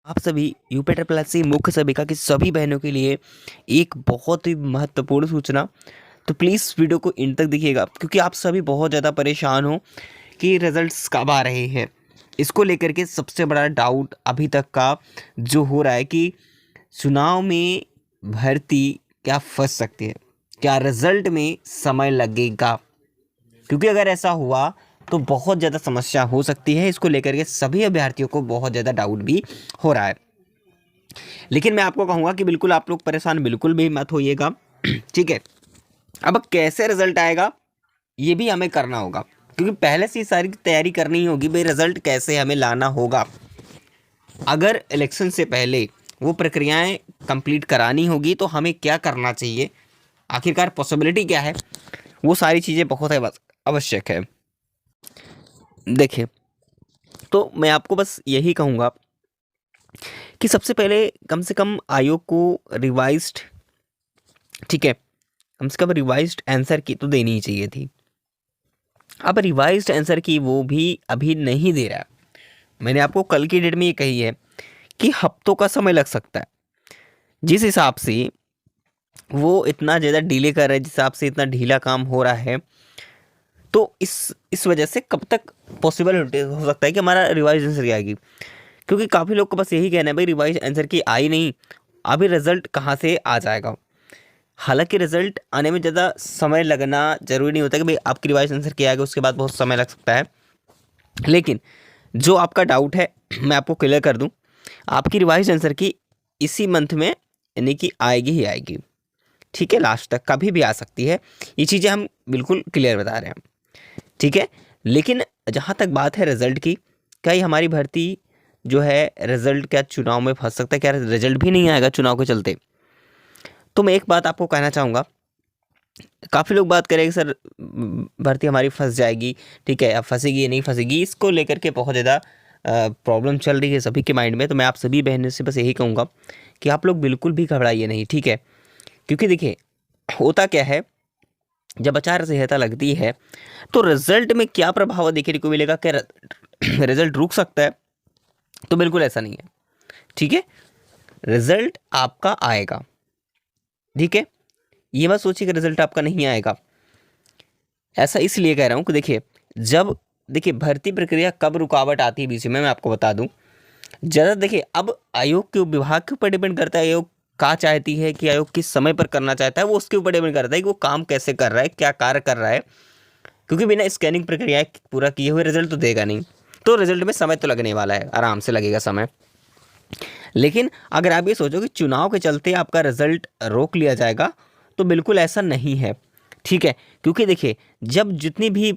आप सभी UP triple S C मुख्य सबिका की सभी बहनों के लिए एक बहुत ही महत्वपूर्ण सूचना। तो प्लीज़ वीडियो को इन तक देखिएगा क्योंकि आप सभी बहुत ज़्यादा परेशान हो कि रिजल्ट्स कब आ रहे हैं। इसको लेकर के सबसे बड़ा डाउट अभी तक का जो हो रहा है कि चुनाव में भर्ती क्या फंस सकती है, क्या रिजल्ट में समय लगेगा, क्योंकि अगर ऐसा हुआ तो बहुत ज़्यादा समस्या हो सकती है। इसको लेकर के सभी अभ्यर्थियों को बहुत ज़्यादा डाउट भी हो रहा है। लेकिन मैं आपको कहूँगा कि बिल्कुल आप लोग परेशान बिल्कुल भी मत होइएगा। ठीक है, अब कैसे रिजल्ट आएगा ये भी हमें करना होगा, क्योंकि पहले से ही सारी तैयारी करनी होगी भाई रिजल्ट कैसे हमें लाना होगा। अगर इलेक्शन से पहले वो प्रक्रियाएं कंप्लीट करानी होगी तो हमें क्या करना चाहिए, आखिरकार पॉसिबिलिटी क्या है, वो सारी चीज़ें बहुत आवश्यक है। देखिए, तो मैं आपको बस यही कहूँगा कि सबसे पहले कम से कम आयोग को रिवाइज्ड, ठीक है, कम से कम रिवाइज्ड आंसर की तो देनी ही चाहिए थी। अब रिवाइज्ड आंसर की वो भी अभी नहीं दे रहा है। मैंने आपको कल की डेट में ये कही है कि हफ्तों का समय लग सकता है। जिस हिसाब से वो इतना ज़्यादा डिले कर रहा है, जिस हिसाब से इतना ढीला काम हो रहा है, तो इस वजह से कब तक पॉसिबल हो सकता है कि हमारा रिवाइज आंसर की आएगी, क्योंकि काफ़ी लोग को बस यही कहना है भाई रिवाइज आंसर की आई नहीं, अभी रिजल्ट कहाँ से आ जाएगा। हालांकि रिजल्ट आने में ज़्यादा समय लगना ज़रूरी नहीं होता कि भाई आपकी रिवाइज आंसर किया आएगा उसके बाद बहुत समय लग सकता है। लेकिन जो आपका डाउट है मैं आपको क्लियर कर दूं, आपकी रिवाइज आंसर की इसी मंथ में यानी कि आएगी ही आएगी। ठीक है, लास्ट तक कभी भी आ सकती है, ये चीज़ें हम बिल्कुल क्लियर बता रहे हैं। ठीक है, लेकिन जहाँ तक बात है रिजल्ट की, क्या ये हमारी भर्ती जो है रिजल्ट क्या चुनाव में फंस सकता है, क्या रिजल्ट भी नहीं आएगा चुनाव के चलते। तो मैं एक बात आपको कहना चाहूँगा, काफ़ी लोग बात करेंगे सर भर्ती हमारी फंस जाएगी, ठीक है, अब फंसेगी या नहीं फंसेगी, इसको लेकर के बहुत ज़्यादा प्रॉब्लम चल रही है सभी के माइंड में। तो मैं आप सभी बहनों से बस यही कहूँगा कि आप लोग बिल्कुल भी घबराइए नहीं, ठीक है, क्योंकि देखिए होता क्या है, जब आचार संहिता लगती है तो रिजल्ट में क्या प्रभाव देखने को मिलेगा, क्या रिजल्ट रुक सकता है, तो बिल्कुल ऐसा नहीं है। ठीक है, रिजल्ट आपका आएगा, ठीक है, ये मत सोचिए कि रिजल्ट आपका नहीं आएगा। ऐसा इसलिए कह रहा हूँ कि देखिए, जब देखिए भर्ती प्रक्रिया कब रुकावट आती है बीच में, मैं आपको बता दूं, ज़्यादा देखिए अब आयोग के विभाग के ऊपर डिपेंड करता है, आयोग क्या चाहती है कि आयोग किस समय पर करना चाहता है, वो उसके ऊपर डिपेंड करता है कि वो काम कैसे कर रहा है, क्या कार्य कर रहा है, क्योंकि बिना स्कैनिंग प्रक्रिया पूरा किए हुए रिजल्ट तो देगा नहीं। तो रिजल्ट में समय तो लगने वाला है, आराम से लगेगा समय। लेकिन अगर आप ये सोचो कि चुनाव के चलते आपका रिजल्ट रोक लिया जाएगा, तो बिल्कुल ऐसा नहीं है। ठीक है, क्योंकि देखिए जब जितनी भी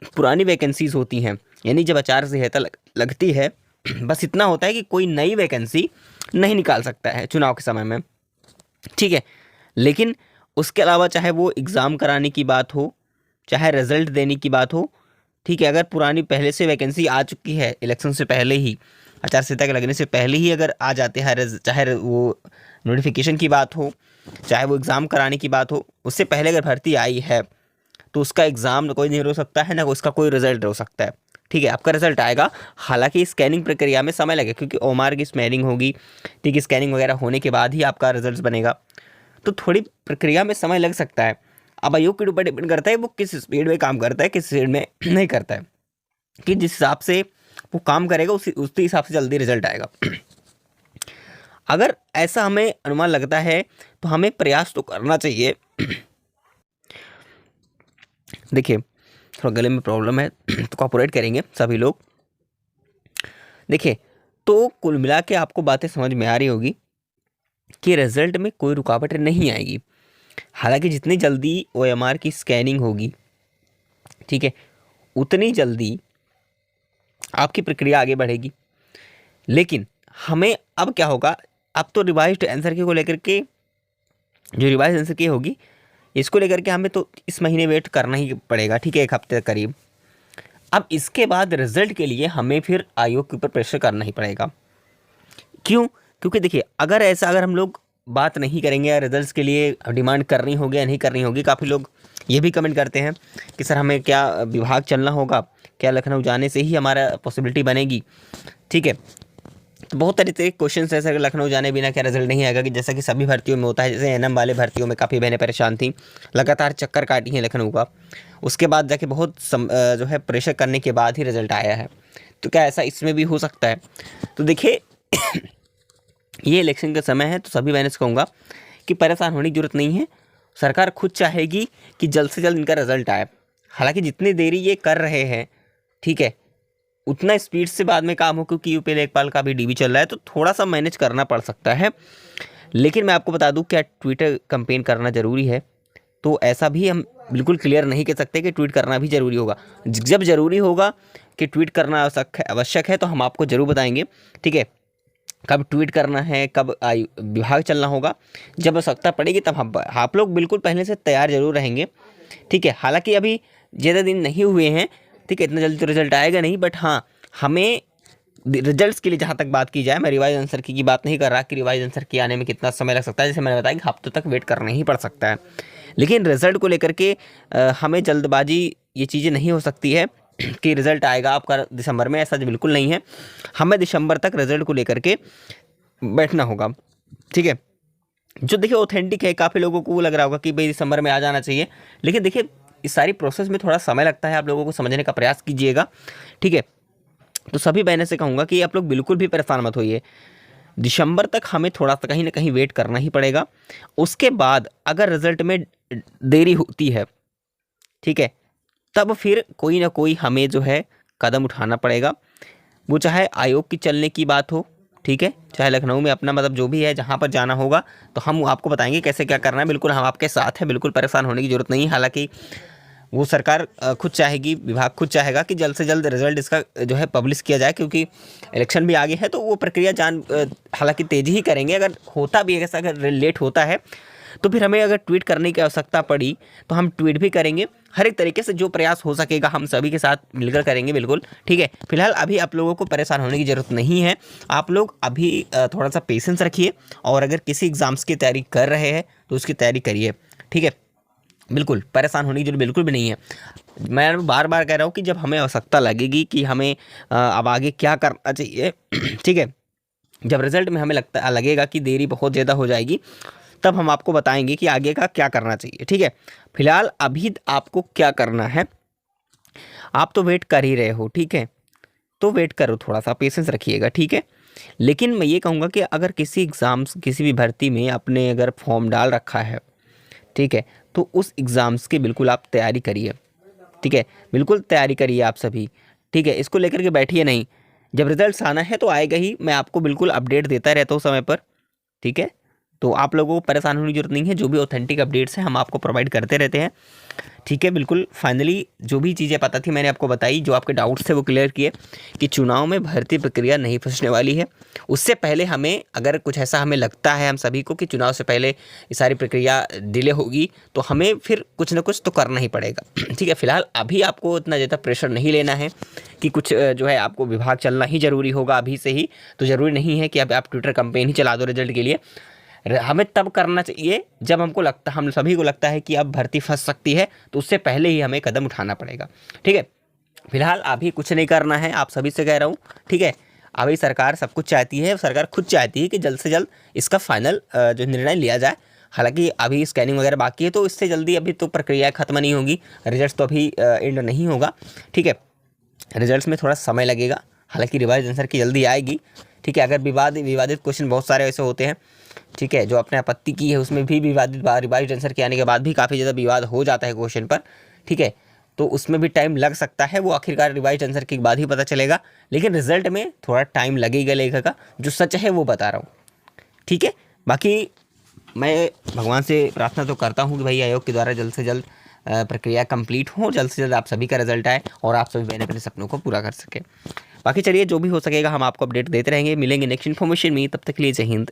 पुरानी वैकेंसीज होती हैं, यानी जब आचार संहिता लगती है, बस इतना होता है कि कोई नई वैकेंसी नहीं निकाल सकता है चुनाव के समय में। ठीक है, लेकिन उसके अलावा चाहे वो एग्ज़ाम कराने की बात हो, चाहे रिजल्ट देने की बात हो, ठीक है, अगर पुरानी पहले से वैकेंसी आ चुकी है इलेक्शन से पहले ही, आचार संहिता के लगने से पहले ही अगर आ जाते हैं, चाहे वो नोटिफिकेशन की बात हो, चाहे वो एग्ज़ाम कराने की बात हो, उससे पहले अगर भर्ती आई है तो उसका एग्ज़ाम कोई नहीं रोक सकता है, ना उसका कोई रिजल्ट रोक सकता है। ठीक है, आपका रिजल्ट आएगा, हालांकि स्कैनिंग प्रक्रिया में समय लगेगा, क्योंकि ओमार की स्कैनिंग होगी, ठीक है, स्कैनिंग वगैरह होने के बाद ही आपका रिजल्ट बनेगा, तो थोड़ी प्रक्रिया में समय लग सकता है। अब आयोग के ऊपर डिपेंड करता है वो किस स्पीड में काम करता है, किस स्पीड में नहीं करता है, कि जिस हिसाब से वो काम करेगा उसी हिसाब से जल्दी रिजल्ट आएगा। अगर ऐसा हमें अनुमान लगता है तो हमें प्रयास तो करना चाहिए। देखिए थोड़ा गले में प्रॉब्लम है तो कॉपरेट करेंगे सभी लोग। देखिए, तो कुल मिला के आपको बातें समझ में आ रही होगी कि रिजल्ट में कोई रुकावट नहीं आएगी। हालांकि जितनी जल्दी ओएमआर की स्कैनिंग होगी, ठीक है, उतनी जल्दी आपकी प्रक्रिया आगे बढ़ेगी। लेकिन हमें अब क्या होगा, अब तो रिवाइज्ड आंसर की को लेकर के, जो रिवाइज आंसर की होगी इसको लेकर के हमें तो इस महीने वेट करना ही पड़ेगा, ठीक है, एक हफ्ते करीब। अब इसके बाद रिजल्ट के लिए हमें फिर आयोग के ऊपर प्रेशर करना ही पड़ेगा। क्यों? क्योंकि देखिए अगर हम लोग बात नहीं करेंगे या रिजल्ट्स के लिए डिमांड करनी होगी या नहीं करनी होगी, काफ़ी लोग ये भी कमेंट करते हैं कि सर हमें क्या विभाग चलना होगा, क्या लखनऊ जाने से ही हमारा पॉसिबिलिटी बनेगी, ठीक है, तो बहुत तरीके के क्वेश्चन ऐसे लखनऊ जाने बिना क्या रिजल्ट नहीं आएगा, कि जैसा कि सभी भर्तियों में होता है। जैसे एनएम वाले भर्तियों में काफ़ी बहनें परेशान थी, लगातार चक्कर काटी हैं लखनऊ का, उसके बाद जाके बहुत जो है प्रेशर करने के बाद ही रिजल्ट आया है। तो क्या ऐसा इसमें भी हो सकता है? तो देखिए ये इलेक्शन का समय है, तो सभी बहनों से कहूँगा कि परेशान होने की जरूरत नहीं है। सरकार खुद चाहेगी कि जल्द से जल्द इनका रिजल्ट आए। हालांकि जितनी देरी ये कर रहे हैं, ठीक है, उतना स्पीड से बाद में काम हो, क्योंकि यूपी लेखपाल का भी डीबी चल रहा है, तो थोड़ा सा मैनेज करना पड़ सकता है। लेकिन मैं आपको बता दूं, क्या ट्विटर कैंपेन करना ज़रूरी है? तो ऐसा भी हम बिल्कुल क्लियर नहीं कह सकते कि ट्वीट करना भी ज़रूरी होगा। जब ज़रूरी होगा कि ट्वीट करना आवश्यक है तो हम आपको ज़रूर बताएंगे, ठीक है। कब ट्वीट करना है, कब विभाग चलना होगा, जब आवश्यकता पड़ेगी तब हम आप लोग बिल्कुल पहले से तैयार जरूर रहेंगे, ठीक है। हालांकि अभी ज़्यादा दिन नहीं हुए हैं, ठीक है, इतना जल्दी तो रिजल्ट आएगा नहीं, बट हाँ हमें रिजल्ट्स के लिए जहाँ तक बात की जाए, मैं रिवाइज आंसर की बात नहीं कर रहा कि रिवाइज आंसर की आने में कितना समय लग सकता है। जैसे मैंने बताया कि हफ्तों तक वेट करना ही पड़ सकता है, लेकिन रिजल्ट को लेकर के हमें जल्दबाजी ये चीज़ें नहीं हो सकती है कि रिजल्ट आएगा आपका दिसंबर में, ऐसा बिल्कुल नहीं है। हमें दिसंबर तक रिजल्ट को लेकर के बैठना होगा, ठीक है। जो देखिए ऑथेंटिक है, काफ़ी लोगों को वो लग रहा होगा कि भाई दिसंबर में आ जाना चाहिए, लेकिन देखिए इस सारी प्रोसेस में थोड़ा समय लगता है, आप लोगों को समझने का प्रयास कीजिएगा, ठीक है। तो सभी बहनों से कहूँगा कि आप लोग बिल्कुल भी परेशान मत होइए, दिसंबर तक हमें थोड़ा सा कहीं ना कहीं वेट करना ही पड़ेगा। उसके बाद अगर रिजल्ट में देरी होती है, ठीक है, तब फिर कोई ना कोई हमें जो है कदम उठाना पड़ेगा। वो चाहे आयोग की चलने की बात हो, ठीक है, चाहे लखनऊ में अपना मतलब जो भी है जहाँ पर जाना होगा, तो हम आपको बताएंगे कैसे क्या करना है। बिल्कुल हम आपके साथ हैं, बिल्कुल परेशान होने की जरूरत नहीं है। हालांकि वो सरकार खुद चाहेगी, विभाग खुद चाहेगा कि जल्द से जल्द रिजल्ट इसका जो है पब्लिश किया जाए, क्योंकि इलेक्शन भी आगे है, तो वो प्रक्रिया हालांकि तेज़ी ही करेंगे। अगर होता भी है, अगर लेट होता है तो फिर हमें अगर ट्वीट करने की आवश्यकता पड़ी तो हम ट्वीट भी करेंगे। हर एक तरीके से जो प्रयास हो सकेगा हम सभी के साथ मिलकर करेंगे, बिल्कुल, ठीक है। फिलहाल अभी आप लोगों को परेशान होने की ज़रूरत नहीं है। आप लोग अभी थोड़ा सा पेशेंस रखिए, और अगर किसी एग्ज़ाम्स की तैयारी कर रहे हैं तो उसकी तैयारी करिए, ठीक है। बिल्कुल परेशान होने की जरूरत बिल्कुल भी नहीं है। मैं बार बार कह रहा हूँ कि जब हमें आवश्यकता लगेगी कि हमें अब आगे क्या करना चाहिए, ठीक है, जब रिजल्ट में हमें लगेगा कि देरी बहुत ज़्यादा हो जाएगी, तब हम आपको बताएंगे कि आगे का क्या करना चाहिए, ठीक है। फिलहाल अभी आपको क्या करना है, आप तो वेट कर ही रहे हो, ठीक है, तो वेट करो, थोड़ा सा पेशेंस रखिएगा, ठीक है। लेकिन मैं ये कहूँगा कि अगर किसी एग्ज़ाम्स, किसी भी भर्ती में आपने अगर फॉर्म डाल रखा है, ठीक है, तो उस एग्ज़ाम्स की बिल्कुल आप तैयारी करिए, ठीक है, बिल्कुल तैयारी करिए आप सभी, ठीक है। इसको लेकर के बैठिए नहीं, जब रिजल्ट्स आना है तो आएगा ही, मैं आपको बिल्कुल अपडेट देता रहता हूँ समय पर, ठीक है। तो आप लोगों को परेशान होने की जरूरत नहीं है, जो भी ऑथेंटिक अपडेट्स हैं हम आपको प्रोवाइड करते रहते हैं, ठीक है। बिल्कुल फाइनली जो भी चीज़ें पता थी मैंने आपको बताई, जो आपके डाउट्स थे वो क्लियर किए कि चुनाव में भर्ती प्रक्रिया नहीं फंसने वाली है। उससे पहले हमें अगर कुछ ऐसा हमें लगता है हम सभी को कि चुनाव से पहले ये सारी प्रक्रिया डिले होगी, तो हमें फिर कुछ ना कुछ तो करना ही पड़ेगा, ठीक है। फिलहाल अभी आपको इतना ज़्यादा प्रेशर नहीं लेना है कि कुछ जो है आपको विभाग चलना ही ज़रूरी होगा अभी से ही, तो ज़रूरी नहीं है कि अब आप ट्विटर कैंपेन ही चला दो रिजल्ट के लिए। हमें तब करना चाहिए जब हम सभी को लगता है कि अब भर्ती फंस सकती है, तो उससे पहले ही हमें कदम उठाना पड़ेगा, ठीक है। फिलहाल अभी कुछ नहीं करना है, आप सभी से कह रहा हूँ, ठीक है। अभी सरकार सब कुछ चाहती है, सरकार खुद चाहती है कि जल्द से जल्द इसका फाइनल जो निर्णय लिया जाए। हालांकि अभी स्कैनिंग वगैरह बाकी है, तो इससे जल्दी अभी तो प्रक्रिया खत्म नहीं होगी, रिजल्ट तो अभी एंड नहीं होगा, ठीक है। रिजल्ट्स में थोड़ा समय लगेगा, हालांकि रिवाइज आंसर की जल्दी आएगी, ठीक है। अगर विवादित क्वेश्चन बहुत सारे ऐसे होते हैं, ठीक है, जो आपने आपत्ति की है उसमें भी विवादित रिवाइज आंसर के आने के बाद भी काफ़ी ज़्यादा विवाद हो जाता है क्वेश्चन पर, ठीक है, तो उसमें भी टाइम लग सकता है। वो आखिरकार रिवाइज आंसर के बाद ही पता चलेगा, लेकिन रिजल्ट में थोड़ा टाइम लगेगा लेखा, जो सच है वो बता रहा हूँ, ठीक है। बाकी मैं भगवान से प्रार्थना तो करता हूँ कि भाई आयोग के द्वारा जल्द से जल्द प्रक्रिया कंप्लीट हो, जल्द से जल्द आप सभी का रिजल्ट आए और आप सभी अपने अपने सपनों को पूरा कर सकें। बाकी चलिए जो भी हो सकेगा हम आपको अपडेट देते रहेंगे, मिलेंगे नेक्स्ट इन्फॉर्मेशन में, तब तक के लिए जय हिंद।